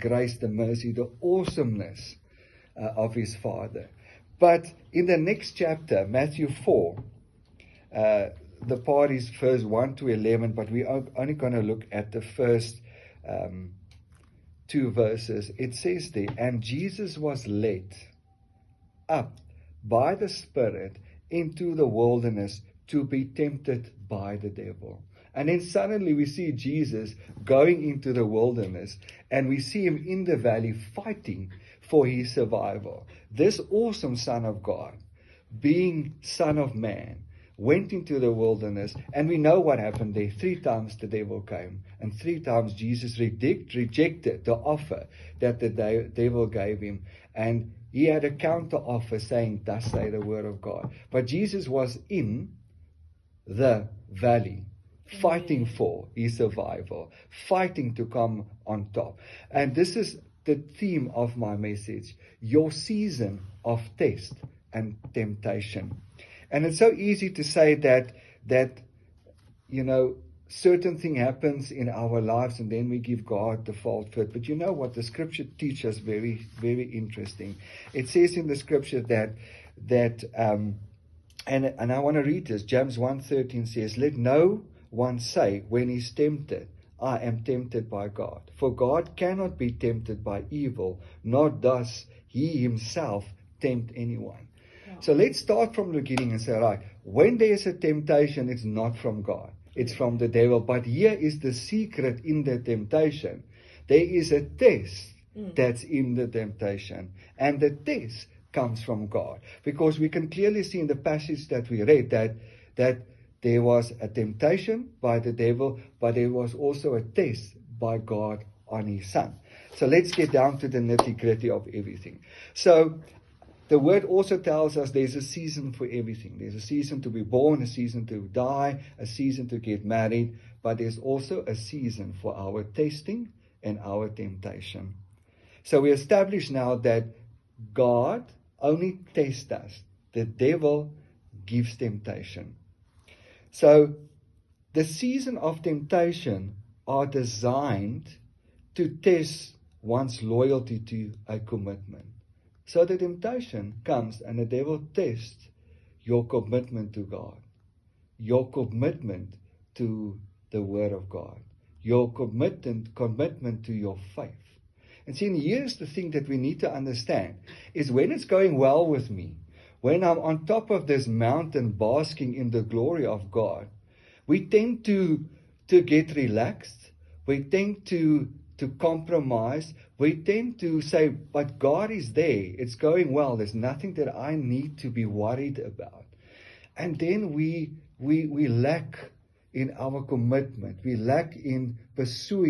grace, the mercy, the awesomeness of his Father. But in the next chapter, Matthew 4, the part is verse 1 to 11, but we are only going to look at the first 2 verses. It says there, and Jesus was led up by the Spirit into the wilderness to be tempted by the devil. And then suddenly we see Jesus going into the wilderness, and we see him in the valley fighting for his survival. This awesome Son of God, being Son of Man, went into the wilderness, and we know what happened there. 3 times the devil came, and 3 times Jesus rejected the offer that the devil gave him. And he had a counter offer saying, thus say the word of God. But Jesus was in the valley, fighting for his survival, fighting to come on top. And this is the theme of my message, your season of test and temptation. And it's so easy to say that certain thing happens in our lives and then we give God the fault for it. But you know what? The scripture teaches very, very interesting. It says in the scripture that and I want to read this. James 1:13 says, let no one say when he's tempted, I am tempted by God. For God cannot be tempted by evil, nor does he himself tempt anyone. So let's start from the beginning and say, right, when there's a temptation, it's not from God. It's from the devil. But here is the secret in the temptation. There is a test that's in the temptation. And the test comes from God. Because we can clearly see in the passage that we read that there was a temptation by the devil, but there was also a test by God on his Son. So let's get down to the nitty-gritty of everything. So the word also tells us there's a season for everything. There's a season to be born, a season to die, a season to get married, but there's also a season for our testing and our temptation. So we establish now that God only tests us. The devil gives temptation. So the season of temptation are designed to test one's loyalty to a commitment. So the temptation comes and the devil tests your commitment to God, your commitment to the Word of God, your commitment to your faith. And see, and here's the thing that we need to understand, is when it's going well with me, when I'm on top of this mountain basking in the glory of God, we tend to get relaxed, we tend to compromise, we tend to say, but God is there, it's going well, there's nothing that I need to be worried about. And then we lack in our commitment, we lack in pursuing